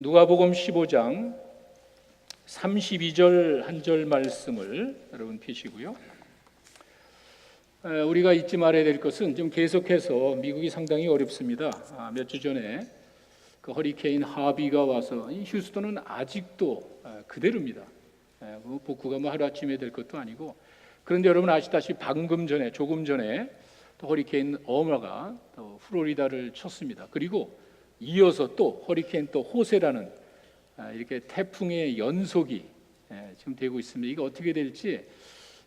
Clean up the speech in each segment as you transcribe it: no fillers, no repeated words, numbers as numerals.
누가복음 15장 32절 한 절 말씀을 여러분 펴시고요. 우리가 잊지 말아야 될 것은 좀 계속해서 미국이 상당히 어렵습니다. 몇 주 전에 그 허리케인 하비가 와서 휴스턴은 아직도 그대로입니다. 복구가 하루아침에 될 것도 아니고. 그런데 여러분 아시다시피 조금 전에 또 허리케인 어마가 또 플로리다를 쳤습니다. 그리고 이어서 또 허리케인 또 호세라는 이렇게 태풍의 연속이 지금 되고 있습니다. 이거 어떻게 될지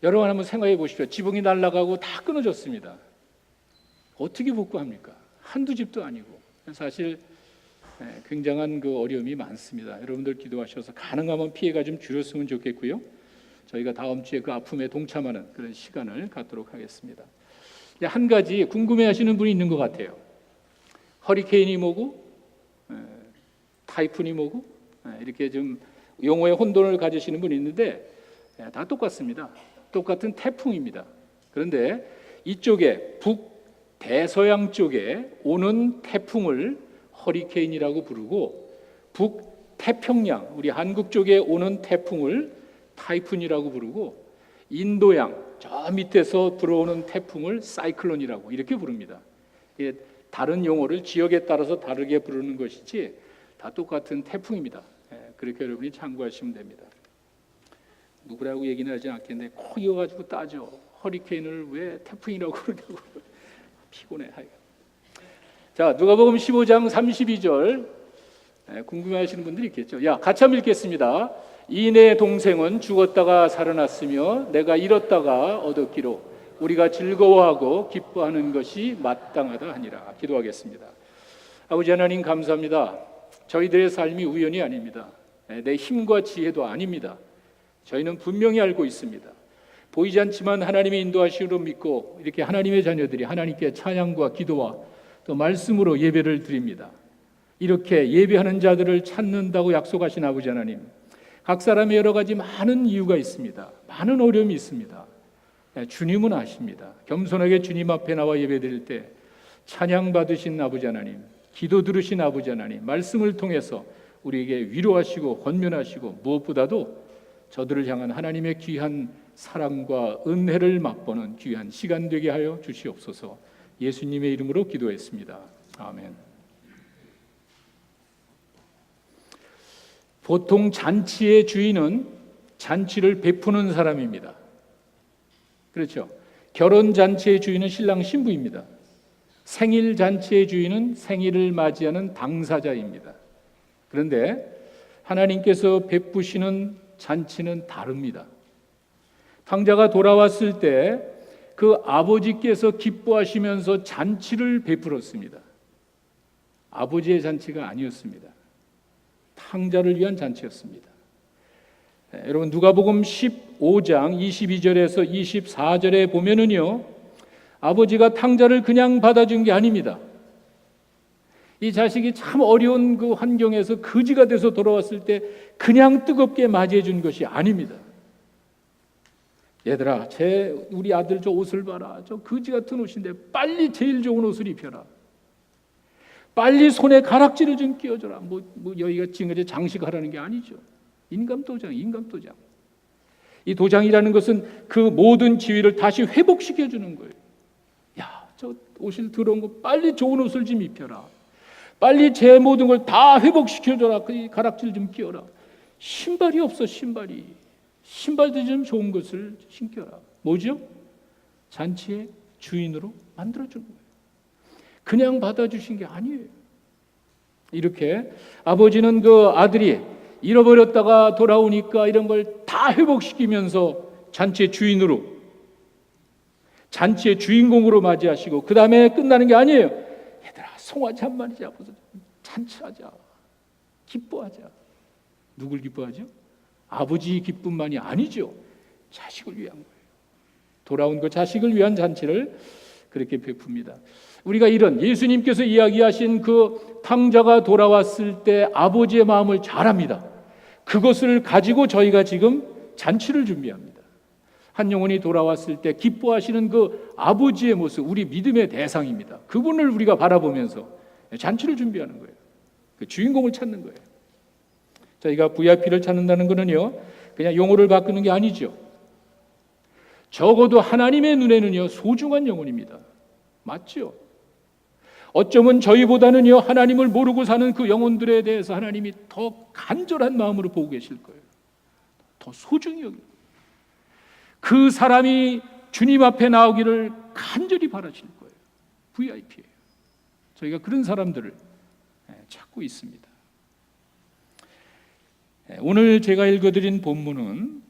여러분 한번 생각해 보십시오. 지붕이 날아가고 다 끊어졌습니다. 어떻게 복구합니까? 한두 집도 아니고. 사실 굉장한 그 어려움이 많습니다. 여러분들 기도하셔서 가능하면 피해가 좀 줄였으면 좋겠고요. 저희가 다음 주에 그 아픔에 동참하는 그런 시간을 갖도록 하겠습니다. 한 가지 궁금해하시는 분이 있는 것 같아요. 허리케인이 뭐고 타이푼이 뭐고 이렇게 좀 용어에 혼돈을 가지시는 분이 있는데 다 똑같습니다. 똑같은 태풍입니다. 그런데 이쪽에 북대서양 쪽에 오는 태풍을 허리케인이라고 부르고 북태평양 우리 한국 쪽에 오는 태풍을 타이푼이라고 부르고 인도양 저 밑에서 들어오는 태풍을 사이클론이라고 이렇게 부릅니다. 다른 용어를 지역에 따라서 다르게 부르는 것이지 다 똑같은 태풍입니다. 그렇게 여러분이 참고하시면 됩니다. 누구라고 얘기는 하지 않겠는데 코 이어가지고 따져. 허리케인을 왜 태풍이라고 그러냐고. 피곤해. 자, 누가복음 15장 32절 궁금해하시는 분들이 있겠죠. 같이 한번 읽겠습니다. 이 내 동생은 죽었다가 살아났으며 내가 잃었다가 얻었기로 우리가 즐거워하고 기뻐하는 것이 마땅하다 하니라. 기도하겠습니다. 아버지 하나님 감사합니다. 저희들의 삶이 우연이 아닙니다. 내 힘과 지혜도 아닙니다. 저희는 분명히 알고 있습니다. 보이지 않지만 하나님의 인도하심으로 믿고 이렇게 하나님의 자녀들이 하나님께 찬양과 기도와 또 말씀으로 예배를 드립니다. 이렇게 예배하는 자들을 찾는다고 약속하신 아버지 하나님, 각 사람의 여러 가지 많은 이유가 있습니다. 많은 어려움이 있습니다. 주님은 아십니다. 겸손하게 주님 앞에 나와 예배드릴 때 찬양 받으신 아버지 하나님, 기도 들으신 아버지 하나님, 말씀을 통해서 우리에게 위로하시고 권면하시고 무엇보다도 저들을 향한 하나님의 귀한 사랑과 은혜를 맛보는 귀한 시간 되게 하여 주시옵소서. 예수님의 이름으로 기도했습니다. 아멘. 보통 잔치의 주인은 잔치를 베푸는 사람입니다. 그렇죠. 결혼 잔치의 주인은 신랑 신부입니다. 생일 잔치의 주인은 생일을 맞이하는 당사자입니다. 그런데 하나님께서 베푸시는 잔치는 다릅니다. 탕자가 돌아왔을 때 그 아버지께서 기뻐하시면서 잔치를 베풀었습니다. 아버지의 잔치가 아니었습니다. 탕자를 위한 잔치였습니다. 여러분 누가복음 15장 22절에서 24절에 보면은요, 아버지가 탕자를 그냥 받아준 게 아닙니다. 이 자식이 참 어려운 그 환경에서 거지가 돼서 돌아왔을 때 그냥 뜨겁게 맞이해 준 것이 아닙니다. 얘들아, 우리 아들 저 옷을 봐라. 저 거지 같은 옷인데 빨리 제일 좋은 옷을 입혀라. 빨리 손에 가락지를 좀 끼워줘라. 여기가 지금 장식하라는 게 아니죠. 인감도장. 이 도장이라는 것은 그 모든 지위를 다시 회복시켜주는 거예요. 저 옷을 들어온 거 빨리 좋은 옷을 좀 입혀라. 빨리 제 모든 걸 다 회복시켜줘라. 그 가락지를 좀 끼워라. 신발이 없어. 신발도 좀 좋은 것을 신겨라. 뭐죠? 잔치의 주인으로 만들어주는 거예요. 그냥 받아주신 게 아니에요. 이렇게 아버지는 그 아들이 잃어버렸다가 돌아오니까 이런 걸 다 회복시키면서 잔치의 주인으로, 잔치의 주인공으로 맞이하시고 그 다음에 끝나는 게 아니에요. 얘들아, 송아지 한 마리 잡아서 잔치하자. 기뻐하자. 누굴 기뻐하죠? 아버지 기쁨만이 아니죠. 자식을 위한 거예요. 돌아온 그 자식을 위한 잔치를 그렇게 베풉니다. 우리가 이런 예수님께서 이야기하신 그 탕자가 돌아왔을 때 아버지의 마음을 잘 압니다. 그것을 가지고 저희가 지금 잔치를 준비합니다. 한 영혼이 돌아왔을 때 기뻐하시는 그 아버지의 모습, 우리 믿음의 대상입니다. 그분을 우리가 바라보면서 잔치를 준비하는 거예요. 그 주인공을 찾는 거예요. 저희가 VIP를 찾는다는 것은요, 그냥 용어를 바꾸는 게 아니죠. 적어도 하나님의 눈에는요, 소중한 영혼입니다. 맞죠? 어쩌면 저희보다는요, 하나님을 모르고 사는 그 영혼들에 대해서 하나님이 더 간절한 마음으로 보고 계실 거예요. 더 소중히 여기고 그 사람이 주님 앞에 나오기를 간절히 바라실 거예요. VIP예요. 저희가 그런 사람들을 찾고 있습니다. 오늘 제가 읽어드린 본문은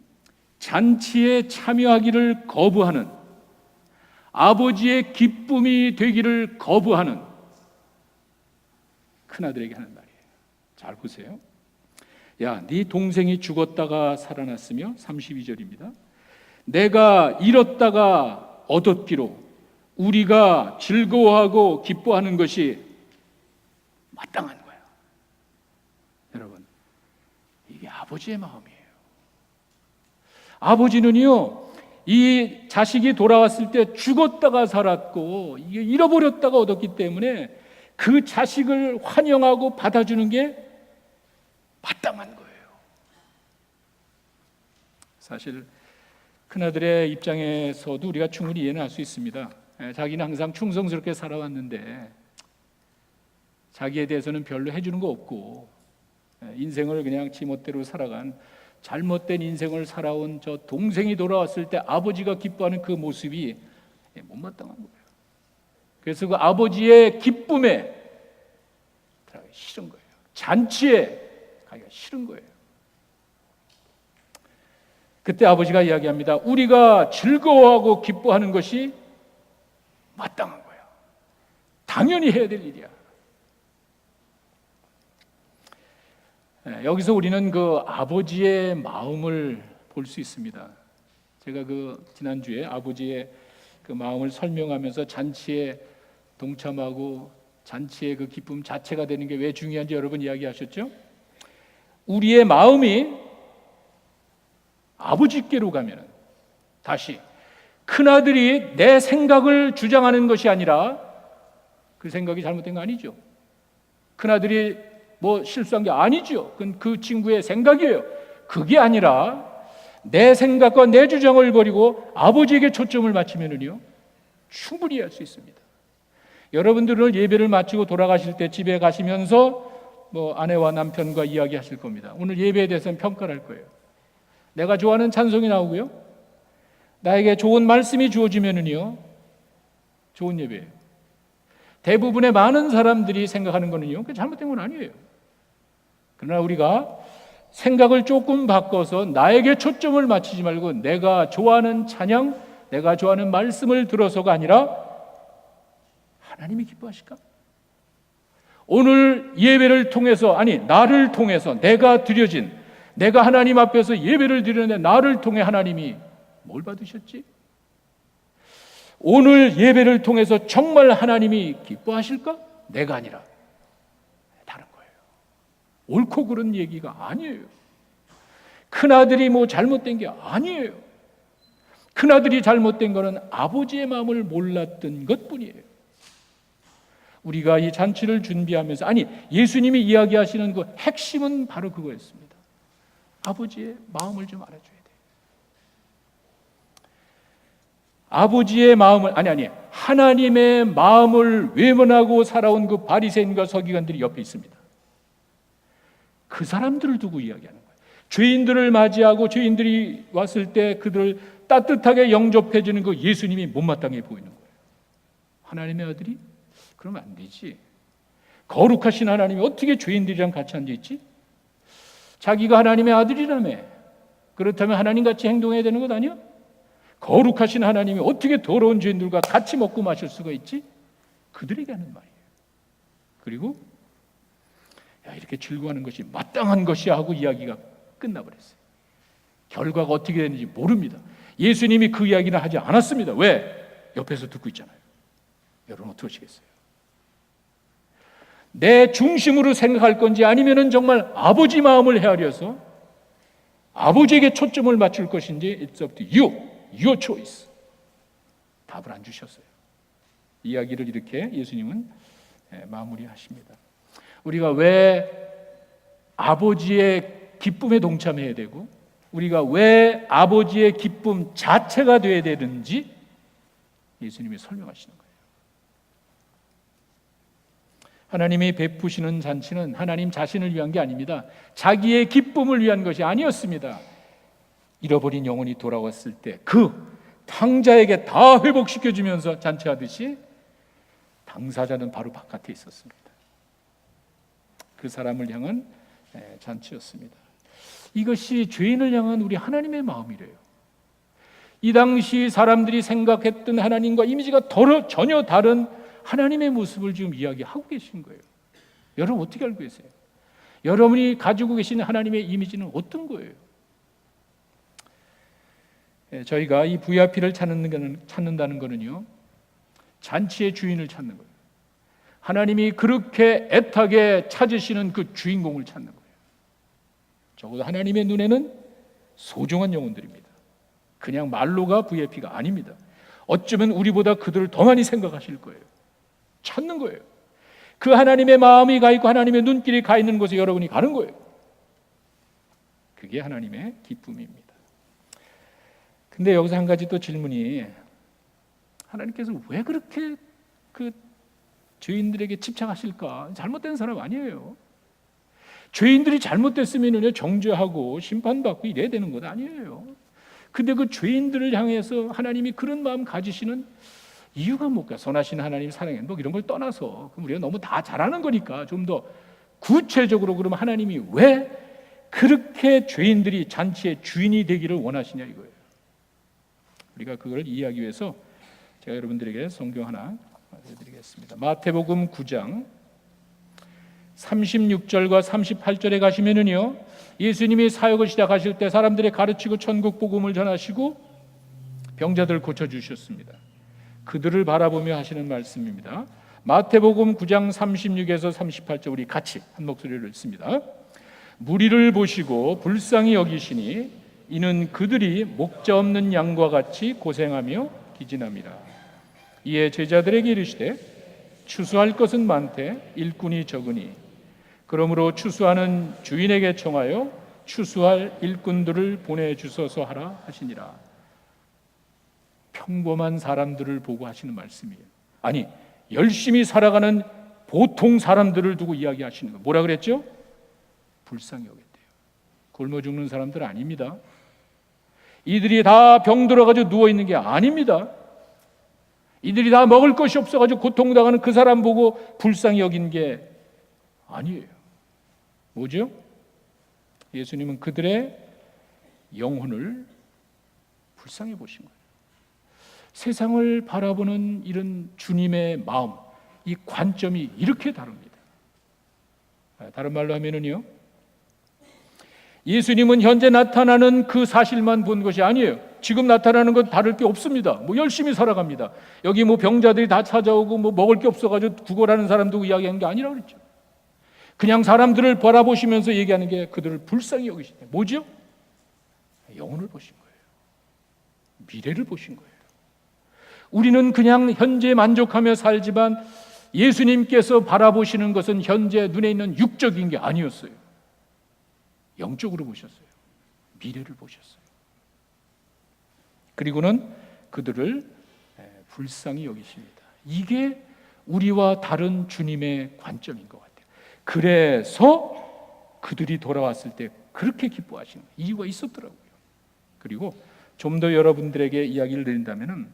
잔치에 참여하기를 거부하는, 아버지의 기쁨이 되기를 거부하는 큰아들에게 하는 말이에요. 잘 보세요. 야, 네 동생이 죽었다가 살아났으며, 32절입니다. 내가 잃었다가 얻었기로 우리가 즐거워하고 기뻐하는 것이 마땅한 거야. 여러분, 이게 아버지의 마음이에요. 아버지는요, 이 자식이 돌아왔을 때 죽었다가 살았고 이게 잃어버렸다가 얻었기 때문에 그 자식을 환영하고 받아주는 게 마땅한 거예요. 사실 큰아들의 입장에서도 우리가 충분히 이해는 할 수 있습니다. 자기는 항상 충성스럽게 살아왔는데 자기에 대해서는 별로 해주는 거 없고 인생을 그냥 지멋대로 살아간 잘못된 인생을 살아온 저 동생이 돌아왔을 때 아버지가 기뻐하는 그 모습이 못마땅한 거예요. 그래서 그 아버지의 기쁨에 들어가기 싫은 거예요. 잔치에 가기가 싫은 거예요. 그때 아버지가 이야기합니다. 우리가 즐거워하고 기뻐하는 것이 마땅한 거야. 당연히 해야 될 일이야. 여기서 우리는 그 아버지의 마음을 볼 수 있습니다. 제가 그 지난주에 아버지의 그 마음을 설명하면서 잔치에 동참하고 잔치의 그 기쁨 자체가 되는 게 왜 중요한지 여러분 이야기하셨죠? 우리의 마음이 아버지께로 가면은 다시 큰아들이 내 생각을 주장하는 것이 아니라 그 생각이 잘못된 거 아니죠. 큰아들이 뭐 실수한 게 아니죠. 그건 그 친구의 생각이에요. 그게 아니라 내 생각과 내 주장을 버리고 아버지에게 초점을 맞추면은요, 충분히 할 수 있습니다. 여러분들은 예배를 마치고 돌아가실 때 집에 가시면서 뭐 아내와 남편과 이야기하실 겁니다. 오늘 예배에 대해서는 평가를 할 거예요. 내가 좋아하는 찬송이 나오고요, 나에게 좋은 말씀이 주어지면은요, 좋은 예배예요. 대부분의 많은 사람들이 생각하는 거는요, 그 잘못된 건 아니에요. 그러나 우리가 생각을 조금 바꿔서 나에게 초점을 맞추지 말고 내가 좋아하는 찬양, 내가 좋아하는 말씀을 들어서가 아니라 하나님이 기뻐하실까? 오늘 예배를 통해서, 아니 나를 통해서 내가 드려진, 내가 하나님 앞에서 예배를 드리는데 나를 통해 하나님이 뭘 받으셨지? 오늘 예배를 통해서 정말 하나님이 기뻐하실까? 내가 아니라 다른 거예요. 옳고 그른 얘기가 아니에요. 큰아들이 뭐 잘못된 게 아니에요. 큰아들이 잘못된 거는 아버지의 마음을 몰랐던 것뿐이에요. 우리가 이 잔치를 준비하면서, 아니 예수님이 이야기하시는 그 핵심은 바로 그거였습니다. 아버지의 마음을 좀 알아줘야 돼요. 아버지의 마음을, 하나님의 마음을 외면하고 살아온 그 바리새인과 서기관들이 옆에 있습니다. 그 사람들을 두고 이야기하는 거예요. 죄인들을 맞이하고 죄인들이 왔을 때 그들을 따뜻하게 영접해 주는 그 예수님이 못마땅해 보이는 거예요. 하나님의 아들이? 그러면 안 되지. 거룩하신 하나님이 어떻게 죄인들이랑 같이 앉아있지? 자기가 하나님의 아들이라며. 그렇다면 하나님같이 행동해야 되는 것 아니야? 거룩하신 하나님이 어떻게 더러운 죄인들과 같이 먹고 마실 수가 있지? 그들에게 하는 말이에요. 그리고 야, 이렇게 즐거워하는 것이 마땅한 것이야 하고 이야기가 끝나버렸어요. 결과가 어떻게 되는지 모릅니다. 예수님이 그 이야기는 하지 않았습니다. 왜? 옆에서 듣고 있잖아요. 여러분 어떻게 하시겠어요? 내 중심으로 생각할 건지 아니면은 정말 아버지 마음을 헤아려서 아버지에게 초점을 맞출 것인지 it's up to you, your choice. 답을 안 주셨어요. 이야기를 이렇게 예수님은 마무리하십니다. 우리가 왜 아버지의 기쁨에 동참해야 되고 우리가 왜 아버지의 기쁨 자체가 되어야 되는지 예수님이 설명하시는 거예요. 하나님이 베푸시는 잔치는 하나님 자신을 위한 게 아닙니다. 자기의 기쁨을 위한 것이 아니었습니다. 잃어버린 영혼이 돌아왔을 때 그 탕자에게 다 회복시켜주면서 잔치하듯이 당사자는 바로 바깥에 있었습니다. 그 사람을 향한 잔치였습니다. 이것이 죄인을 향한 우리 하나님의 마음이래요. 이 당시 사람들이 생각했던 하나님과 이미지가 전혀 다른 하나님의 모습을 지금 이야기하고 계신 거예요. 여러분 어떻게 알고 계세요? 여러분이 가지고 계신 하나님의 이미지는 어떤 거예요? 저희가 이 VIP를 찾는다는 것은요, 잔치의 주인을 찾는 거예요. 하나님이 그렇게 애타게 찾으시는 그 주인공을 찾는 거예요. 적어도 하나님의 눈에는 소중한 영혼들입니다. 그냥 말로가 VIP가 아닙니다. 어쩌면 우리보다 그들을 더 많이 생각하실 거예요. 찾는 거예요. 그 하나님의 마음이 가 있고 하나님의 눈길이 가 있는 곳에 여러분이 가는 거예요. 그게 하나님의 기쁨입니다. 근데 여기서 한 가지 또 질문이, 하나님께서 왜 그렇게 그 죄인들에게 집착하실까? 잘못된 사람 아니에요. 죄인들이 잘못됐으면 정죄하고 심판받고 이래야 되는 것 아니에요. 근데 그 죄인들을 향해서 하나님이 그런 마음 가지시는 이유가 뭘까? 선하신 하나님 사랑해 뭐 이런 걸 떠나서 그럼 우리가 너무 다 잘하는 거니까 좀 더 구체적으로 그러면 하나님이 왜 그렇게 죄인들이 잔치의 주인이 되기를 원하시냐 이거예요. 우리가 그걸 이해하기 위해서 제가 여러분들에게 성경 하나 말해드리겠습니다. 마태복음 9장 36절과 38절에 가시면은요, 예수님이 사역을 시작하실 때 사람들의 가르치고 천국 복음을 전하시고 병자들을 고쳐주셨습니다. 그들을 바라보며 하시는 말씀입니다. 마태복음 9장 36에서 38절 우리 같이 한 목소리로 읽습니다. 무리를 보시고 불쌍히 여기시니 이는 그들이 목자 없는 양과 같이 고생하며 기진함이라. 이에 제자들에게 이르시되 추수할 것은 많되 일꾼이 적으니 그러므로 추수하는 주인에게 청하여 추수할 일꾼들을 보내주소서 하라 하시니라. 평범한 사람들을 보고 하시는 말씀이에요. 아니, 열심히 살아가는 보통 사람들을 두고 이야기하시는 거예요. 뭐라 그랬죠? 불쌍히 여겼대요. 굶어 죽는 사람들 아닙니다. 이들이 다 병들어가지고 누워있는 게 아닙니다. 이들이 다 먹을 것이 없어가지고 고통당하는 그 사람 보고 불쌍히 여긴 게 아니에요. 뭐죠? 예수님은 그들의 영혼을 불쌍히 보신 거예요. 세상을 바라보는 이런 주님의 마음, 이 관점이 이렇게 다릅니다. 다른 말로 하면은요, 예수님은 현재 나타나는 그 사실만 본 것이 아니에요. 지금 나타나는 건 다를 게 없습니다. 뭐 열심히 살아갑니다. 여기 뭐 병자들이 다 찾아오고 뭐 먹을 게 없어가지고 구걸하는 사람도 이야기하는 게 아니라 그랬죠. 그냥 사람들을 바라보시면서 얘기하는 게 그들을 불쌍히 여기시네. 뭐죠? 영혼을 보신 거예요. 미래를 보신 거예요. 우리는 그냥 현재 만족하며 살지만 예수님께서 바라보시는 것은 현재 눈에 있는 육적인 게 아니었어요. 영적으로 보셨어요. 미래를 보셨어요. 그리고는 그들을 불쌍히 여기십니다. 이게 우리와 다른 주님의 관점인 것 같아요. 그래서 그들이 돌아왔을 때 그렇게 기뻐하시는 이유가 있었더라고요. 그리고 좀 더 여러분들에게 이야기를 드린다면은,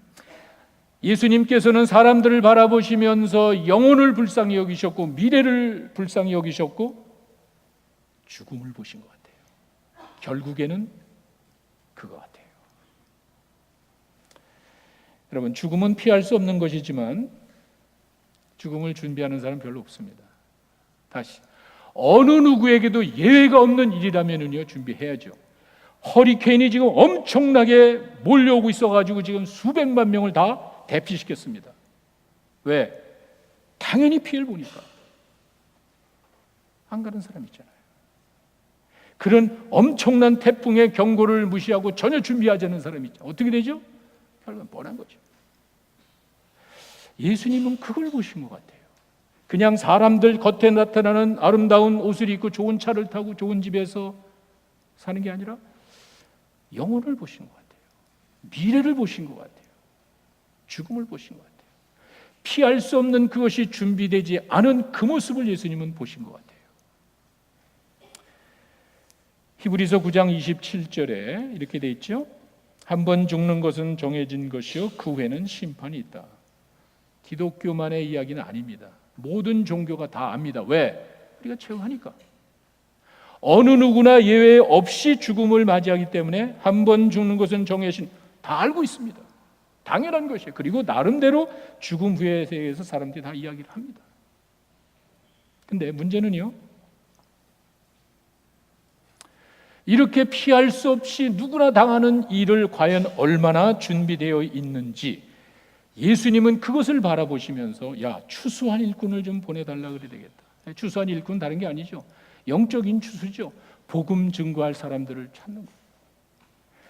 예수님께서는 사람들을 바라보시면서 영혼을 불쌍히 여기셨고 미래를 불쌍히 여기셨고 죽음을 보신 것 같아요. 결국에는 그거 같아요. 여러분, 죽음은 피할 수 없는 것이지만 죽음을 준비하는 사람 별로 없습니다. 다시, 어느 누구에게도 예외가 없는 일이라면요 준비해야죠. 허리케인이 지금 엄청나게 몰려오고 있어가지고 지금 수백만 명을 다 대피시켰습니다. 왜? 당연히 피해를 보니까. 안 가는 사람 있잖아요. 그런 엄청난 태풍의 경고를 무시하고 전혀 준비하지 않은 사람이 있죠. 어떻게 되죠? 결국은 뻔한 거죠. 예수님은 그걸 보신 것 같아요. 그냥 사람들 겉에 나타나는 아름다운 옷을 입고 좋은 차를 타고 좋은 집에서 사는 게 아니라 영혼을 보신 것 같아요. 미래를 보신 것 같아요. 죽음을 보신 것 같아요. 피할 수 없는 그것이 준비되지 않은 그 모습을 예수님은 보신 것 같아요. 히브리서 9장 27절에 이렇게 돼 있죠. 한 번 죽는 것은 정해진 것이요 그 후에는 심판이 있다. 기독교만의 이야기는 아닙니다. 모든 종교가 다 압니다. 왜? 우리가 체험하니까. 어느 누구나 예외 없이 죽음을 맞이하기 때문에 한 번 죽는 것은 정해진, 다 알고 있습니다. 당연한 것이에요. 그리고 나름대로 죽음 후에 대해서 사람들이 다 이야기를 합니다. 근데 문제는요, 이렇게 피할 수 없이 누구나 당하는 일을 과연 얼마나 준비되어 있는지 예수님은 그것을 바라보시면서 야, 추수한 일꾼을 좀 보내달라 그래야 되겠다. 추수한 일꾼 다른 게 아니죠. 영적인 추수죠. 복음 증거할 사람들을 찾는 거예요.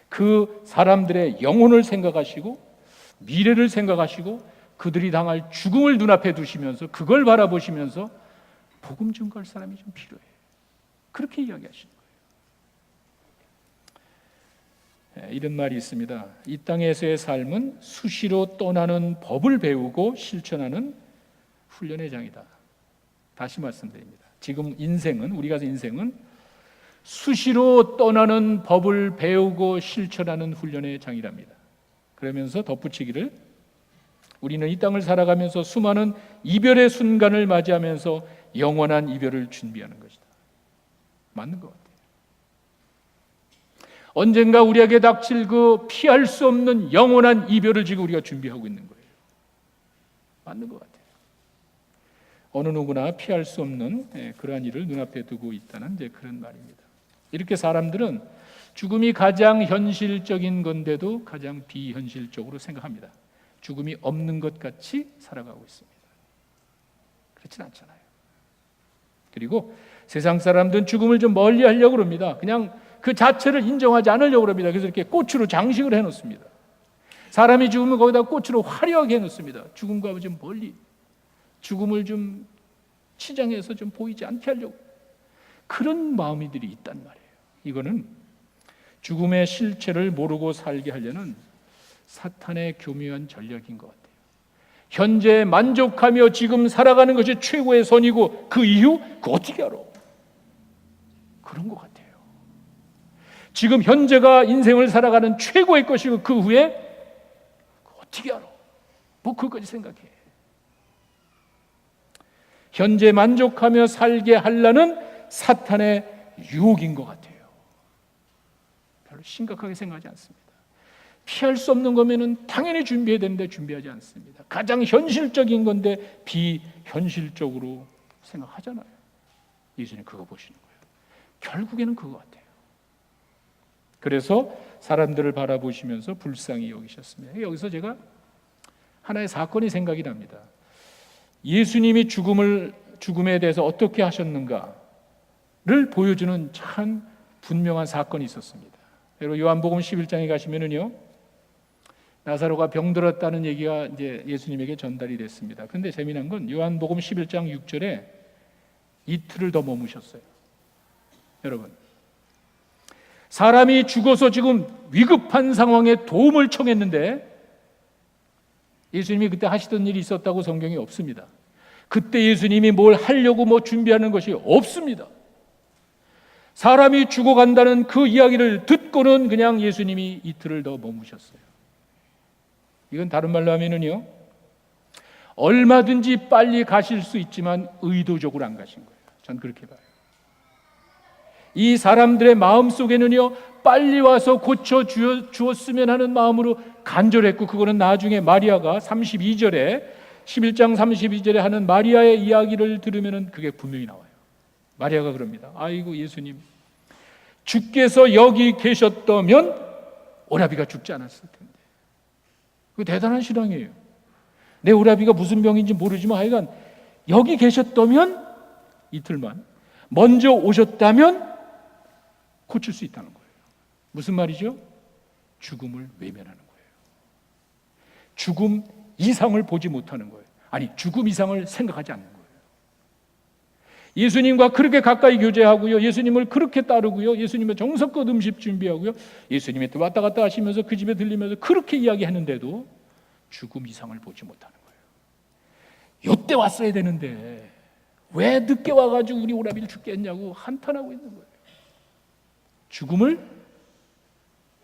그 사람들의 영혼을 생각하시고 미래를 생각하시고 그들이 당할 죽음을 눈앞에 두시면서 그걸 바라보시면서 복음 증거할 사람이 좀 필요해. 그렇게 이야기하시는 거예요. 이런 말이 있습니다. 이 땅에서의 삶은 수시로 떠나는 법을 배우고 실천하는 훈련의 장이다. 다시 말씀드립니다. 지금 우리가 인생은 수시로 떠나는 법을 배우고 실천하는 훈련의 장이랍니다. 그러면서 덧붙이기를 우리는 이 땅을 살아가면서 수많은 이별의 순간을 맞이하면서 영원한 이별을 준비하는 것이다. 맞는 것 같아요. 언젠가 우리에게 닥칠 그 피할 수 없는 영원한 이별을 지금 우리가 준비하고 있는 거예요. 맞는 것 같아요. 어느 누구나 피할 수 없는 그러한 일을 눈앞에 두고 있다는 이제 그런 말입니다. 이렇게 사람들은 죽음이 가장 현실적인 건데도 가장 비현실적으로 생각합니다. 죽음이 없는 것 같이 살아가고 있습니다. 그렇진 않잖아요. 그리고 세상 사람들은 죽음을 좀 멀리 하려고 합니다. 그냥 그 자체를 인정하지 않으려고 합니다. 그래서 이렇게 꽃으로 장식을 해놓습니다. 사람이 죽으면 거기다 꽃으로 화려하게 해놓습니다. 죽음과 좀 멀리, 죽음을 좀 치장해서 좀 보이지 않게 하려고. 그런 마음이들이 있단 말이에요. 이거는 죽음의 실체를 모르고 살게 하려는 사탄의 교묘한 전략인 것 같아요. 현재 만족하며 지금 살아가는 것이 최고의 선이고 그 이후 그거 어떻게 알아? 그런 것 같아요. 지금 현재가 인생을 살아가는 최고의 것이고 그 후에 어떻게 알아? 뭐 그것까지 생각해. 현재 만족하며 살게 하려는 사탄의 유혹인 것 같아요. 별로 심각하게 생각하지 않습니다. 피할 수 없는 거면은 당연히 준비해야 되는데 준비하지 않습니다. 가장 현실적인 건데 비현실적으로 생각하잖아요. 예수님 그거 보시는 거예요. 결국에는 그거 같아요. 그래서 사람들을 바라보시면서 불쌍히 여기셨습니다. 여기서 제가 하나의 사건이 생각이 납니다. 예수님이 죽음에 대해서 어떻게 하셨는가를 보여주는 참 분명한 사건이 있었습니다. 여러분 요한복음 11장에 가시면은요, 나사로가 병들었다는 얘기가 이제 예수님에게 전달이 됐습니다. 그런데 재미난 건 요한복음 11장 6절에 이틀을 더 머무셨어요. 여러분, 사람이 죽어서 지금 위급한 상황에 도움을 청했는데 예수님이 그때 하시던 일이 있었다고 성경에 없습니다. 그때 예수님이 뭘 하려고 뭐 준비하는 것이 없습니다. 사람이 죽어간다는 그 이야기를 듣고는 그냥 예수님이 이틀을 더 머무셨어요. 이건 다른 말로 하면은요, 얼마든지 빨리 가실 수 있지만 의도적으로 안 가신 거예요. 전 그렇게 봐요. 이 사람들의 마음 속에는요, 빨리 와서 고쳐 주었으면 하는 마음으로 간절했고, 그거는 나중에 마리아가 32절에 11장 32절에 하는 마리아의 이야기를 들으면 그게 분명히 나와요. 마리아가 그럽니다. 아이고 예수님, 주께서 여기 계셨다면 오라비가 죽지 않았을 텐데. 그 대단한 신앙이에요. 내 오라비가 무슨 병인지 모르지만 하여간 여기 계셨다면 이틀만 먼저 오셨다면 고칠 수 있다는 거예요. 무슨 말이죠? 죽음을 외면하는 거예요. 죽음 이상을 보지 못하는 거예요. 아니, 죽음 이상을 생각하지 않는 거예요. 예수님과 그렇게 가까이 교제하고요, 예수님을 그렇게 따르고요, 예수님의 정성껏 음식 준비하고요, 예수님이 왔다 갔다 하시면서 그 집에 들리면서 그렇게 이야기하는데도 죽음 이상을 보지 못하는 거예요. 이때 왔어야 되는데 왜 늦게 와가지고 우리 오라비를 죽게 했냐고 한탄하고 있는 거예요. 죽음을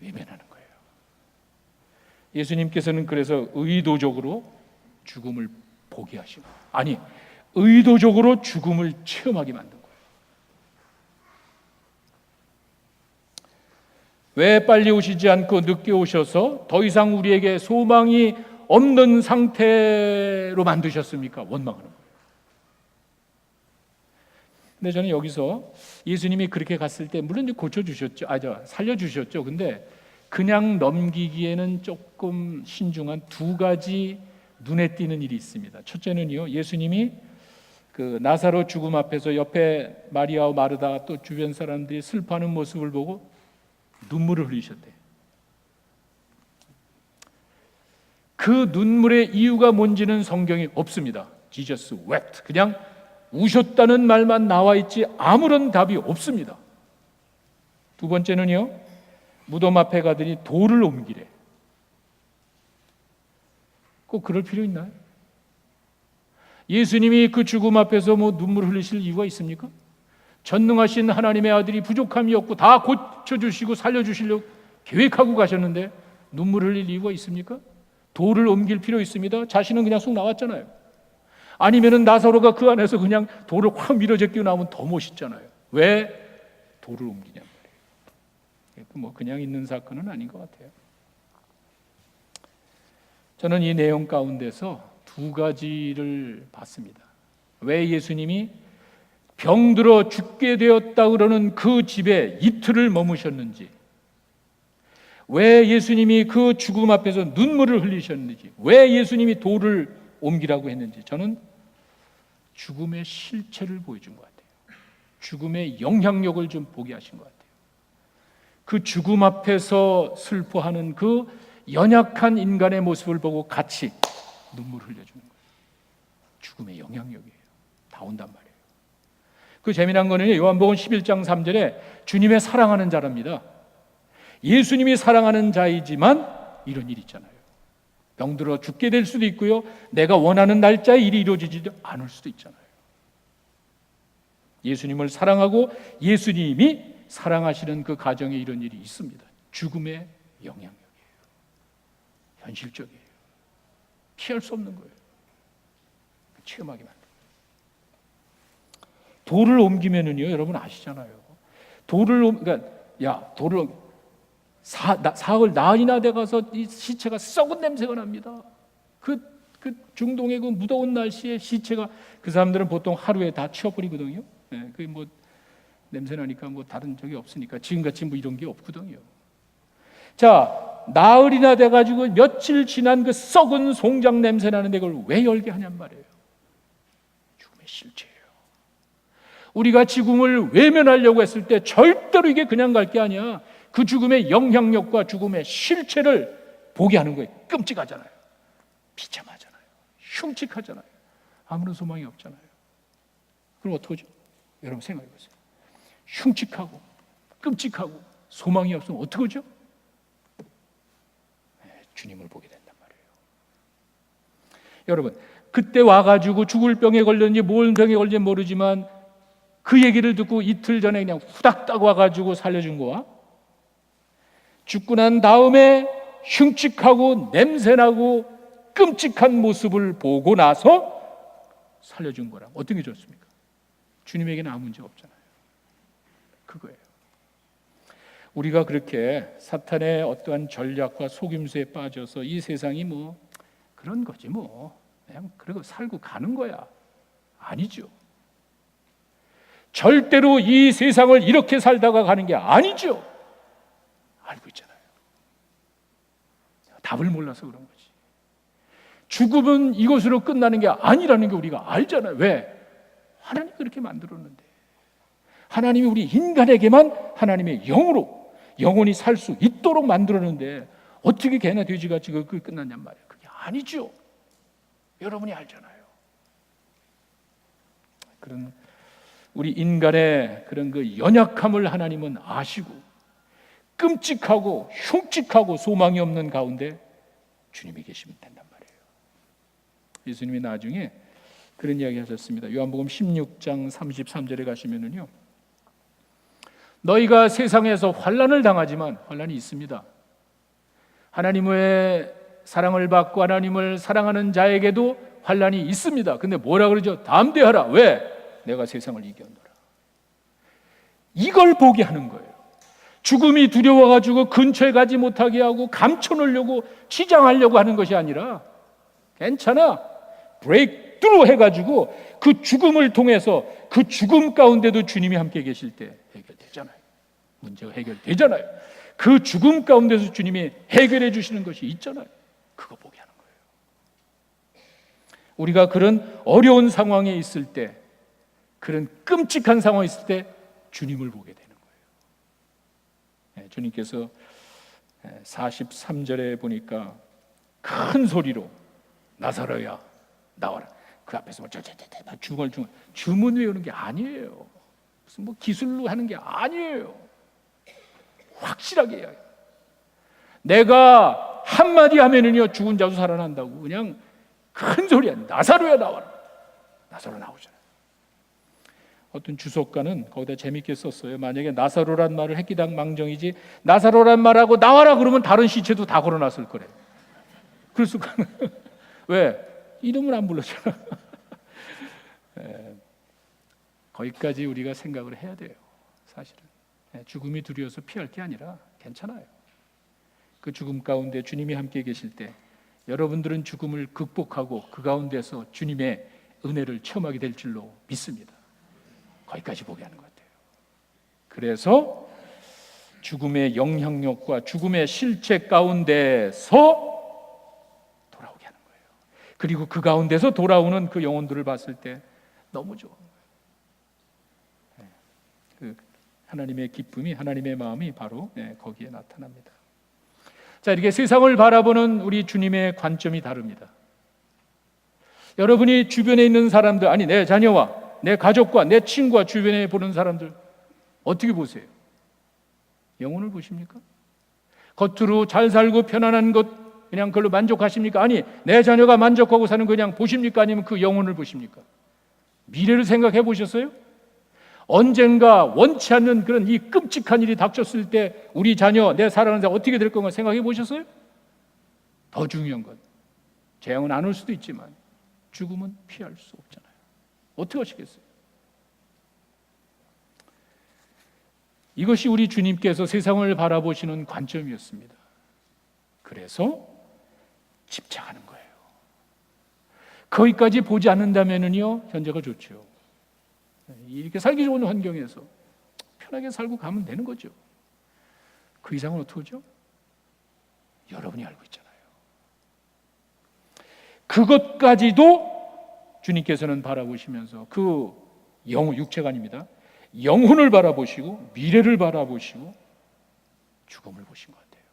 외면하는 거예요. 예수님께서는 그래서 의도적으로 죽음을 포기하시고, 아니, 의도적으로 죽음을 체험하게 만든 거예요. 왜 빨리 오시지 않고 늦게 오셔서 더 이상 우리에게 소망이 없는 상태로 만드셨습니까? 원망하는 거예요. 근데 저는 여기서 예수님이 그렇게 갔을 때 물론 고쳐주셨죠, 살려주셨죠. 근데 그냥 넘기기에는 조금 신중한 두 가지 눈에 띄는 일이 있습니다. 첫째는요, 예수님이 그 나사로 죽음 앞에서 옆에 마리아와 마르다 또 주변 사람들이 슬퍼하는 모습을 보고 눈물을 흘리셨대요. 그 눈물의 이유가 뭔지는 성경에 없습니다. Jesus wept. 그냥 우셨다는 말만 나와 있지 아무런 답이 없습니다. 두 번째는요, 무덤 앞에 가더니 돌을 옮기래. 꼭 그럴 필요 있나요? 예수님이 그 죽음 앞에서 눈물 흘리실 이유가 있습니까? 전능하신 하나님의 아들이 부족함이 없고 다 고쳐주시고 살려주시려고 계획하고 가셨는데 눈물 흘릴 이유가 있습니까? 돌을 옮길 필요 있습니다. 자신은 그냥 쑥 나왔잖아요. 아니면은 나사로가 그 안에서 그냥 돌을 확 밀어 제끼고 나오면 더 멋있잖아요. 왜 돌을 옮기냐 말이에요. 그냥 있는 사건은 아닌 것 같아요. 저는 이 내용 가운데서 두 가지를 봤습니다. 왜 예수님이 병들어 죽게 되었다 그러는 그 집에 이틀을 머무셨는지, 왜 예수님이 그 죽음 앞에서 눈물을 흘리셨는지, 왜 예수님이 돌을 옮기라고 했는지, 저는 죽음의 실체를 보여준 것 같아요. 죽음의 영향력을 좀 보게 하신 것 같아요. 그 죽음 앞에서 슬퍼하는 그 연약한 인간의 모습을 보고 같이 눈물을 흘려주는 거예요. 죽음의 영향력이에요. 다 온단 말이에요. 그 재미난 거는 요한복음 11장 3절에 주님의 사랑하는 자랍니다. 예수님이 사랑하는 자이지만 이런 일이 있잖아요. 병들어 죽게 될 수도 있고요, 내가 원하는 날짜에 일이 이루어지지 않을 수도 있잖아요. 예수님을 사랑하고 예수님이 사랑하시는 그 가정에 이런 일이 있습니다. 죽음의 영향력이에요. 현실적이에요. 피할 수 없는 거예요. 체험하게 만듭니다. 돌을 옮기면은요, 여러분 아시잖아요. 돌을 사흘 나흘이나 돼 가서 이 시체가 썩은 냄새가 납니다. 그 중동의 그 무더운 날씨에 시체가, 그 사람들은 보통 하루에 다 치워버리거든요. 네, 그 냄새 나니까 다른 적이 없으니까 지금같이 이런 게 없거든요. 자, 나흘이나 돼 가지고 며칠 지난 그 썩은 송장 냄새 나는데 그걸 왜 열게 하냔 말이에요. 죽음의 실체예요. 우리가 죽음을 외면하려고 했을 때 절대로 이게 그냥 갈 게 아니야. 그 죽음의 영향력과 죽음의 실체를 보게 하는 거예요. 끔찍하잖아요. 비참하잖아요. 흉측하잖아요. 아무런 소망이 없잖아요. 그럼 어떡하죠? 여러분 생각해 보세요. 흉측하고 끔찍하고 소망이 없으면 어떡하죠? 주님을 보게 된단 말이에요. 여러분, 그때 와가지고 죽을 병에 걸렸는지 뭔 병에 걸렸는지 모르지만 그 얘기를 듣고 이틀 전에 그냥 후닥닥 와가지고 살려준 거와 죽고 난 다음에 흉측하고 냄새나고 끔찍한 모습을 보고 나서 살려준 거랑 어떤 게 좋습니까? 주님에게는 아무 문제 없잖아요. 그거예요. 우리가 그렇게 사탄의 어떠한 전략과 속임수에 빠져서 이 세상이 그런 거지 그냥 그러고 살고 가는 거야. 아니죠. 절대로 이 세상을 이렇게 살다가 가는 게 아니죠. 알고 있잖아요. 답을 몰라서 그런 거지. 죽음은 이것으로 끝나는 게 아니라는 게 우리가 알잖아요. 왜? 하나님이 그렇게 만들었는데. 하나님이 우리 인간에게만 하나님의 영으로 영원히 살 수 있도록 만들었는데 어떻게 개나 돼지같이 그걸 끝났냔 말이에요. 그게 아니죠. 여러분이 알잖아요. 그런 우리 인간의 그런 그 연약함을 하나님은 아시고 끔찍하고 흉측하고 소망이 없는 가운데 주님이 계시면 된단 말이에요. 예수님이 나중에 그런 이야기 하셨습니다. 요한복음 16장 33절에 가시면은요, 너희가 세상에서 환난을 당하지만 환난이 있습니다. 하나님의 사랑을 받고 하나님을 사랑하는 자에게도 환난이 있습니다. 근데 뭐라 그러죠? 담대하라. 왜? 내가 세상을 이겼노라. 이걸 보게 하는 거예요. 죽음이 두려워가지고 근처에 가지 못하게 하고 감춰놓으려고 치장하려고 하는 것이 아니라 괜찮아, 브레이크 뚜루 해가지고 그 죽음을 통해서 그 죽음 가운데도 주님이 함께 계실 때 해결되잖아요. 문제가 해결되잖아요. 그 죽음 가운데서 주님이 해결해 주시는 것이 있잖아요. 그거 보게 하는 거예요. 우리가 그런 어려운 상황에 있을 때, 그런 끔찍한 상황에 있을 때 주님을 보게 되는 거예요. 주님께서 43절에 보니까 큰 소리로 나사로야 나와라. 그 앞에서 뭐 중얼중얼 주문 외우는 게 아니에요. 무슨 뭐 기술로 하는 게 아니에요. 확실하게 해요. 내가 한마디 하면은요 죽은 자도 살아난다고. 그냥 큰 소리야. 나사로야 나와라. 나사로 나오잖아요. 어떤 주석가는 거기다 재밌게 썼어요. 만약에 나사로란 말을 했기당 망정이지 나사로란 말하고 나와라 그러면 다른 시체도 다 걸어놨을 거래. 그래서 왜? 이름을 안 불렀잖아. 거기까지 우리가 생각을 해야 돼요. 사실은 죽음이 두려워서 피할 게 아니라 괜찮아요. 그 죽음 가운데 주님이 함께 계실 때 여러분들은 죽음을 극복하고 그 가운데서 주님의 은혜를 체험하게 될 줄로 믿습니다. 거기까지 보게 하는 것 같아요. 그래서 죽음의 영향력과 죽음의 실체 가운데서 돌아오게 하는 거예요. 그리고 그 가운데서 돌아오는 그 영혼들을 봤을 때 너무 좋은 거예요. 그 하나님의 기쁨이, 하나님의 마음이 바로 거기에 나타납니다. 자, 이렇게 세상을 바라보는 우리 주님의 관점이 다릅니다. 여러분이 주변에 있는 사람들, 아니 내 자녀와 내 가족과 내 친구와 주변에 보는 사람들 어떻게 보세요? 영혼을 보십니까? 겉으로 잘 살고 편안한 것 그냥 그걸로 만족하십니까? 아니 내 자녀가 만족하고 사는 거 그냥 보십니까? 아니면 그 영혼을 보십니까? 미래를 생각해 보셨어요? 언젠가 원치 않는 그런 이 끔찍한 일이 닥쳤을 때 우리 자녀, 내 사랑하는 자 어떻게 될 건가 생각해 보셨어요? 더 중요한 건 재앙은 안 올 수도 있지만 죽음은 피할 수 없잖아요. 어떻게 하시겠어요? 이것이 우리 주님께서 세상을 바라보시는 관점이었습니다. 그래서 집착하는 거예요. 거기까지 보지 않는다면요 현재가 좋죠. 이렇게 살기 좋은 환경에서 편하게 살고 가면 되는 거죠. 그 이상은 어떻게 하죠? 여러분이 알고 있잖아요. 그것까지도 주님께서는 바라보시면서 그 영혼, 육체가 아닙니다. 영혼을 바라보시고 미래를 바라보시고 죽음을 보신 것 같아요.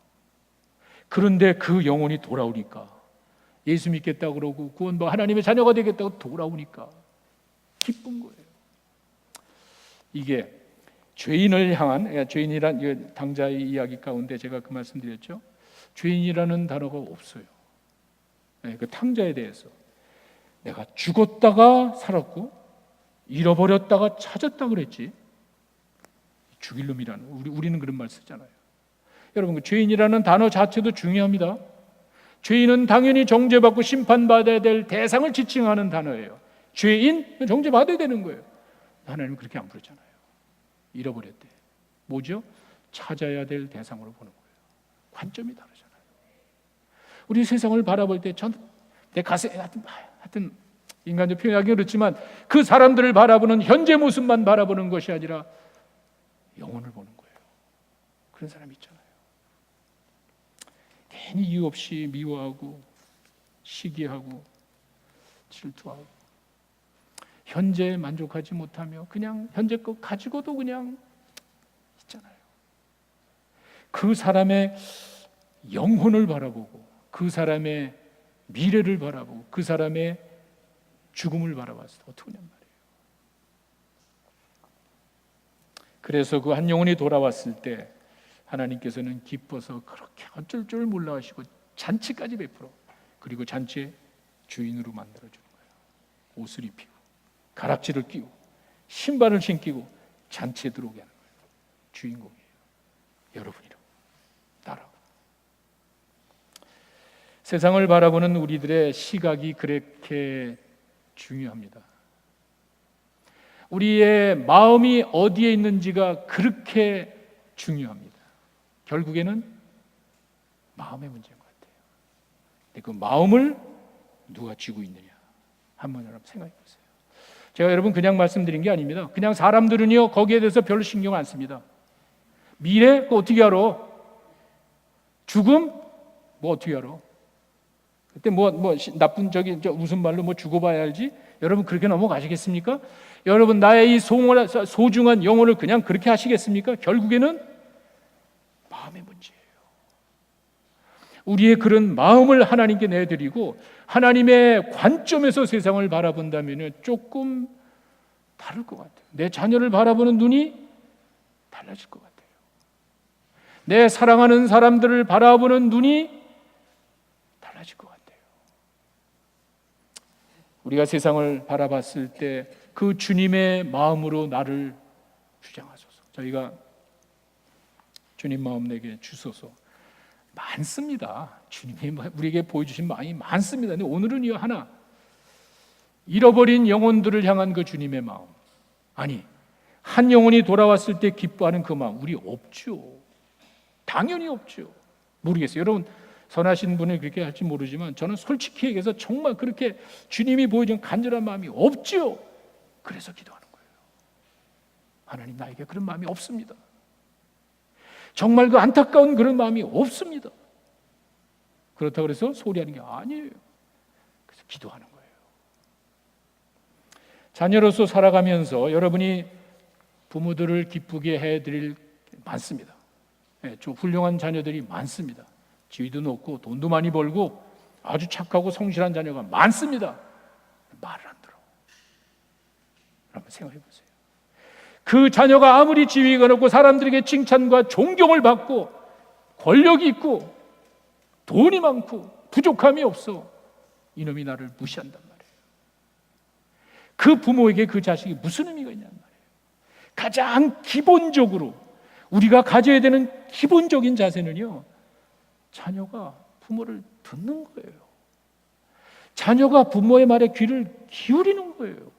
그런데 그 영혼이 돌아오니까 예수 믿겠다고 그러고 구원 하나님의 자녀가 되겠다고 돌아오니까 기쁜 거예요. 이게 죄인을 향한, 죄인이란 당자의 이야기 가운데 제가 그 말씀드렸죠. 죄인이라는 단어가 없어요. 그 탕자에 대해서 내가 죽었다가 살았고 잃어버렸다가 찾았다 그랬지. 죽일 놈이라는, 우리는 그런 말 쓰잖아요. 여러분 그 죄인이라는 단어 자체도 중요합니다. 죄인은 당연히 정죄받고 심판받아야 될 대상을 지칭하는 단어예요. 죄인 정죄받아야 되는 거예요. 하나님은 그렇게 안 부르잖아요. 잃어버렸대. 뭐죠? 찾아야 될 대상으로 보는 거예요. 관점이 다르잖아요. 우리 세상을 바라볼 때 내 가슴에 하여튼 인간적 표현하기 그렇지만 그 사람들을 바라보는 현재 모습만 바라보는 것이 아니라 영혼을 보는 거예요. 그런 사람이 있잖아요. 괜히 이유 없이 미워하고 시기하고 질투하고 현재에 만족하지 못하며 그냥 현재 것 가지고도 그냥 있잖아요. 그 사람의 영혼을 바라보고 그 사람의 미래를 바라보고 그 사람의 죽음을 바라봤을 때 어떻게 하냔 말이에요. 그래서 그 한 영혼이 돌아왔을 때 하나님께서는 기뻐서 그렇게 어쩔 줄 몰라 하시고 잔치까지 베풀어, 그리고 잔치의 주인으로 만들어주는 거예요. 옷을 입히고 가락지를 끼고 신발을 신기고 잔치에 들어오게 하는 거예요. 주인공이에요. 여러분이라고, 나라고. 세상을 바라보는 우리들의 시각이 그렇게 중요합니다. 우리의 마음이 어디에 있는지가 그렇게 중요합니다. 결국에는 마음의 문제인 것 같아요. 근데 그 마음을 누가 쥐고 있느냐, 한번 여러분 생각해 보세요. 제가 여러분 그냥 말씀드린 게 아닙니다. 그냥 사람들은요 거기에 대해서 별로 신경 안 씁니다. 미래 그거 어떻게 알아? 죽음 뭐 어떻게 알아? 그때 나쁜 무슨 말로 죽어봐야 알지? 여러분 그렇게 넘어가시겠습니까? 여러분 나의 이 소중한 영혼을 그냥 그렇게 하시겠습니까? 결국에는 마음의 문제예요. 우리의 그런 마음을 하나님께 내드리고 하나님의 관점에서 세상을 바라본다면 조금 다를 것 같아요. 내 자녀를 바라보는 눈이 달라질 것 같아요. 내 사랑하는 사람들을 바라보는 눈이 달라질 것 같아요. 우리가 세상을 바라봤을 때 그 주님의 마음으로 나를 주장하소서. 저희가 주님 마음 내게 주소서 많습니다. 주님이 우리에게 보여주신 마음이 많습니다. 근데 오늘은요 하나, 잃어버린 영혼들을 향한 그 주님의 마음, 아니 한 영혼이 돌아왔을 때 기뻐하는 그 마음 우리 없죠. 당연히 없죠. 모르겠어요. 여러분 선하신 분이 그렇게 할지 모르지만 저는 솔직히 얘기해서 정말 그렇게 주님이 보여준 간절한 마음이 없죠. 그래서 기도하는 거예요. 하나님 나에게 그런 마음이 없습니다. 정말 그 안타까운 그런 마음이 없습니다. 그렇다고 해서 소리하는 게 아니에요. 그래서 기도하는 거예요. 자녀로서 살아가면서 여러분이 부모들을 기쁘게 해드릴 많습니다. 좀 훌륭한 자녀들이 많습니다. 지위도 높고 돈도 많이 벌고 아주 착하고 성실한 자녀가 많습니다. 말을 안 들어. 한번 생각해 보세요. 그 자녀가 아무리 지위가 높고 사람들에게 칭찬과 존경을 받고 권력이 있고 돈이 많고 부족함이 없어, 이놈이 나를 무시한단 말이에요. 그 부모에게 그 자식이 무슨 의미가 있냔 말이에요. 가장 기본적으로 우리가 가져야 되는 기본적인 자세는요, 자녀가 부모를 듣는 거예요. 자녀가 부모의 말에 귀를 기울이는 거예요.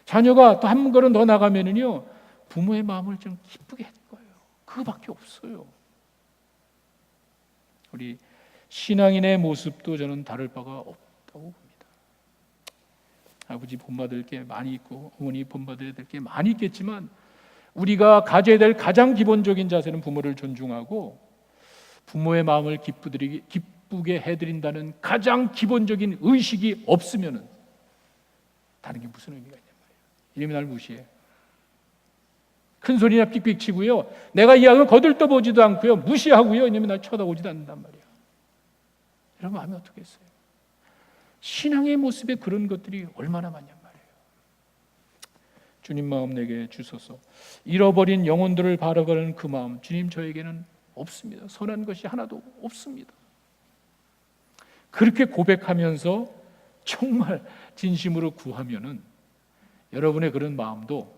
자녀가 또 한 걸음 더 나가면은요, 부모의 마음을 좀 기쁘게 할 거예요. 그거밖에 없어요. 우리 신앙인의 모습도 저는 다를 바가 없다고 봅니다. 아버지 본받을 게 많이 있고 어머니 본받아야 될 게 많이 있겠지만 우리가 가져야 될 가장 기본적인 자세는 부모를 존중하고 부모의 마음을 기쁘게 해드린다는 가장 기본적인 의식이 없으면은 다른 게 무슨 의미가 있냐 말이에요. 이놈이 날 무시해. 큰 소리나 삑삑 치고요, 내가 이야기를 거들떠보지도 않고요, 무시하고요, 이놈이 날 쳐다보지도 않는단 말이에요. 여러분 마음이 어떻겠어요? 신앙의 모습에 그런 것들이 얼마나 많냔 말이에요. 주님 마음 내게 주소서. 잃어버린 영혼들을 바라보는 그 마음, 주님 저에게는 없습니다. 선한 것이 하나도 없습니다. 그렇게 고백하면서 정말 진심으로 구하면은 여러분의 그런 마음도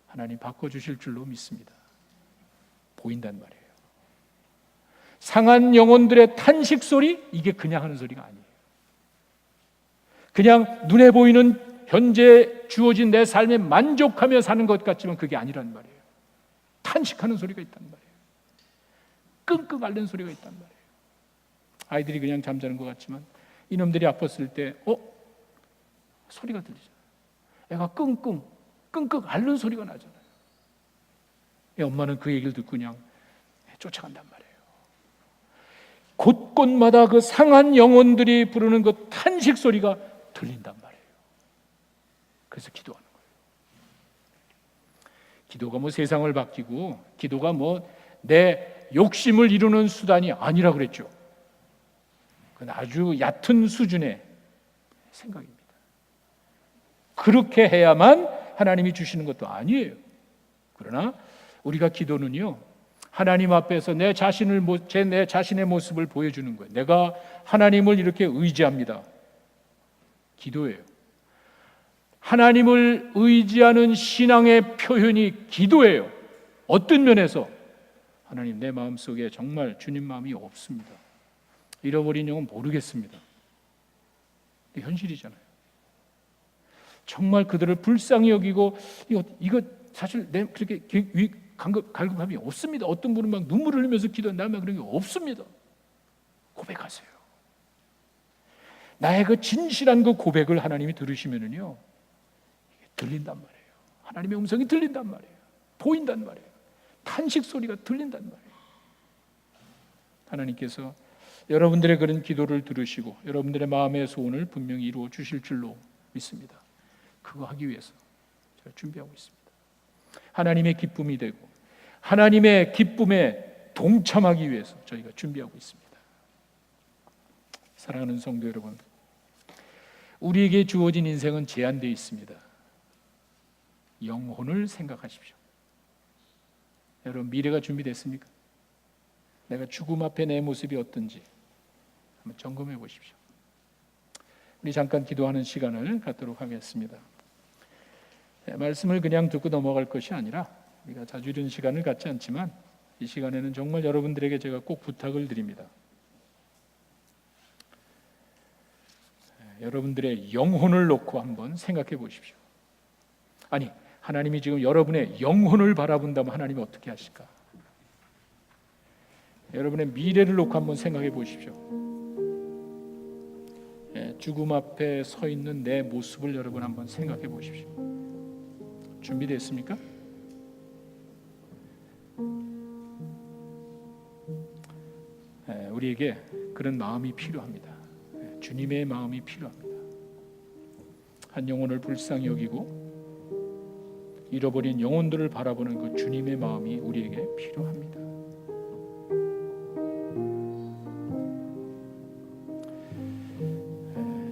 하나님 바꿔주실 줄로 믿습니다. 보인단 말이에요. 상한 영혼들의 탄식 소리, 이게 그냥 하는 소리가 아니에요. 그냥 눈에 보이는 현재 주어진 내 삶에 만족하며 사는 것 같지만 그게 아니란 말이에요. 탄식하는 소리가 있단 말이에요. 끙끙 앓는 소리가 있단 말이에요. 아이들이 그냥 잠자는 것 같지만 이놈들이 아팠을 때 소리가 들리잖아요. 애가 끙끙 앓는 소리가 나잖아요. 엄마는 그 얘기를 듣고 그냥 쫓아간단 말이에요. 곳곳마다 그 상한 영혼들이 부르는 그 탄식 소리가 들린단 말이에요. 그래서 기도하는 거예요. 기도가 뭐 세상을 바뀌고 기도가 뭐 내 욕심을 이루는 수단이 아니라 그랬죠. 그건 아주 얕은 수준의 생각입니다. 그렇게 해야만 하나님이 주시는 것도 아니에요. 그러나 우리가 기도는요, 하나님 앞에서 내 자신의 모습을 보여주는 거예요. 내가 하나님을 이렇게 의지합니다. 기도예요. 하나님을 의지하는 신앙의 표현이 기도예요. 어떤 면에서? 하나님, 내 마음속에 정말 주님 마음이 없습니다. 잃어버린 영은 모르겠습니다. 현실이잖아요. 정말 그들을 불쌍히 여기고 이거 사실 내 그렇게 갈급함이 없습니다. 어떤 분은 막 눈물을 흘리면서 기도한다면 그런 게 없습니다. 고백하세요. 나의 그 진실한 그 고백을 하나님이 들으시면은요, 들린단 말이에요. 하나님의 음성이 들린단 말이에요. 보인단 말이에요. 탄식 소리가 들린단 말이에요. 하나님께서 여러분들의 그런 기도를 들으시고 여러분들의 마음의 소원을 분명히 이루어 주실 줄로 믿습니다. 그거 하기 위해서 제가 준비하고 있습니다. 하나님의 기쁨이 되고 하나님의 기쁨에 동참하기 위해서 저희가 준비하고 있습니다. 사랑하는 성도 여러분, 우리에게 주어진 인생은 제한되어 있습니다. 영혼을 생각하십시오. 여러분, 미래가 준비됐습니까? 내가 죽음 앞에 내 모습이 어떤지 한번 점검해 보십시오. 우리 잠깐 기도하는 시간을 갖도록 하겠습니다. 말씀을 그냥 듣고 넘어갈 것이 아니라 우리가 자주 이런 시간을 갖지 않지만 이 시간에는 정말 여러분들에게 제가 꼭 부탁을 드립니다. 여러분들의 영혼을 놓고 한번 생각해 보십시오. 아니, 하나님이 지금 여러분의 영혼을 바라본다면 하나님이 어떻게 하실까? 여러분의 미래를 놓고 한번 생각해 보십시오. 죽음 앞에 서 있는 내 모습을 여러분 한번 생각해 보십시오. 준비됐습니까? 우리에게 그런 마음이 필요합니다. 주님의 마음이 필요합니다. 한 영혼을 불쌍히 여기고 잃어버린 영혼들을 바라보는 그 주님의 마음이 우리에게 필요합니다.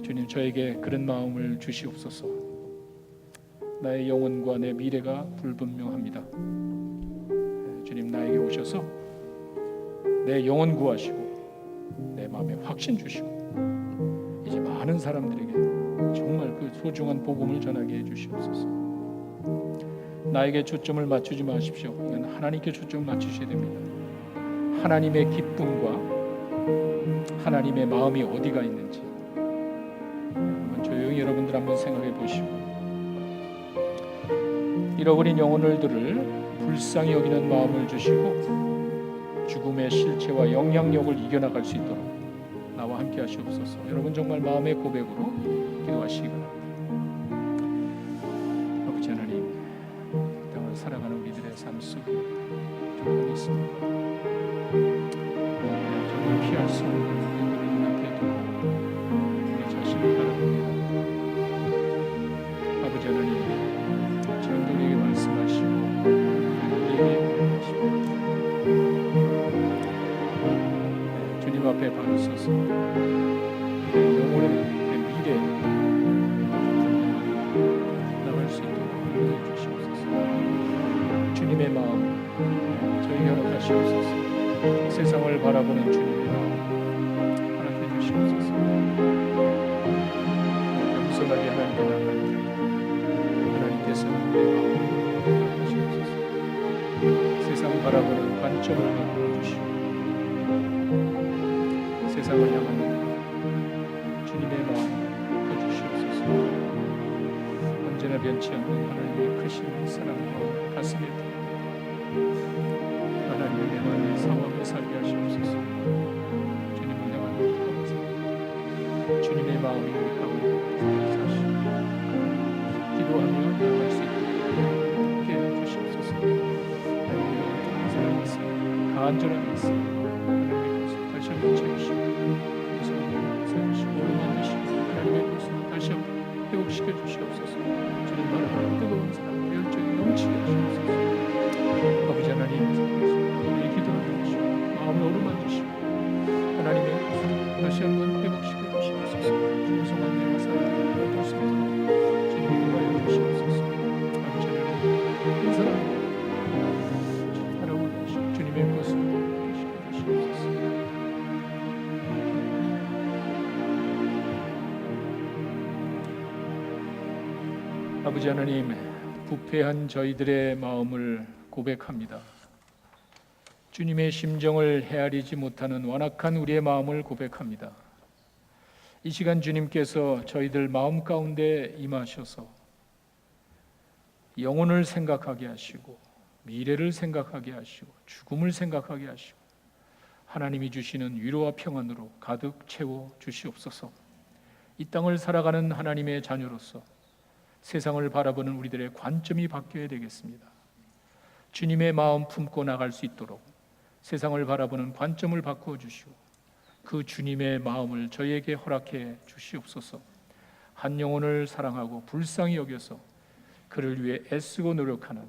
주님, 저에게 그런 마음을 주시옵소서. 나의 영혼과 내 미래가 불분명합니다. 주님, 나에게 오셔서 내 영혼 구하시고 내 마음에 확신 주시고 이제 많은 사람들에게 정말 그 소중한 복음을 전하게 해주시옵소서. 나에게 초점을 맞추지 마십시오. 이건 하나님께 초점을 맞추셔야 됩니다. 하나님의 기쁨과 하나님의 마음이 어디가 있는지 한번 조용히 여러분들 한번 생각해 보시고, 잃어버린 영혼들을 불쌍히 여기는 마음을 주시고 죽음의 실체와 영향력을 이겨나갈 수 있도록 나와 함께 하시옵소서. 여러분 정말 마음의 고백으로 기도하시기 바랍니다. 아버지 하나님, 땅을 살아가는 우리들의 삶 속에 정말 있습니다. 정말 피할 수 없는 일들을 눈앞에 두고 우리 자신을 바라봅니다. 아버지 하나님, 지금 우리에게 말씀하시고 우리에게 말씀하시고 주님 앞에 바로 서서 영혼의 미래 나갈 수 있도록 인도해 주시옵소서. 주님의 마음 저희 허락하시옵소서. 세상을 바라보는 주님의 마음 허락해 주시옵소서. 겸손하게 하나님께 나갈 때 하나님께서 우리의 마음을 허락하시옵소서. 세상 바라보는 관점을 바꾸어 주시고 세상을 향한 주님의 마음 해주시옵소서. 언제나 변치 않는 하나님의 크신 사랑과 가슴에 하나님의 내 마음에 상황에 살게 하시옵소서. 주님을 향한 감사, 주님의 마음이 우리 가운데 사시고 기도하며 나아갈 수 있도록 함께 해주시옵소서. 하나님의 어떤 사랑이 있습니다. 간절함이 있습니다. 다시 한번 채우시고 하나님의 것으로 다시 한번 회복시켜 주시옵소서. 주님 바라보는 뜨거운 사랑, 열정이 넘치게 하시옵소서. 아버지 하나님, 우리의 기도를 들으시고 마음을 어루만지시고 하나님의 것으로 다시 한번 회복시켜 주시옵소서. 풍성한 내가 사랑을 얻을 수 있도록 주님 인도하여 주시옵소서. 아버지 하나님, 한 사람도 아버지 하나님, 부패한 저희들의 마음을 고백합니다. 주님의 심정을 헤아리지 못하는 완악한 우리의 마음을 고백합니다. 이 시간 주님께서 저희들 마음 가운데 임하셔서 영혼을 생각하게 하시고 미래를 생각하게 하시고 죽음을 생각하게 하시고 하나님이 주시는 위로와 평안으로 가득 채워 주시옵소서. 이 땅을 살아가는 하나님의 자녀로서 세상을 바라보는 우리들의 관점이 바뀌어야 되겠습니다. 주님의 마음 품고 나갈 수 있도록 세상을 바라보는 관점을 바꾸어 주시고 그 주님의 마음을 저희에게 허락해 주시옵소서. 한 영혼을 사랑하고 불쌍히 여겨서 그를 위해 애쓰고 노력하는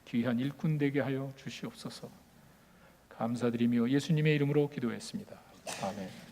귀한 일꾼 되게 하여 주시옵소서. 감사드리며 예수님의 이름으로 기도했습니다. 아멘.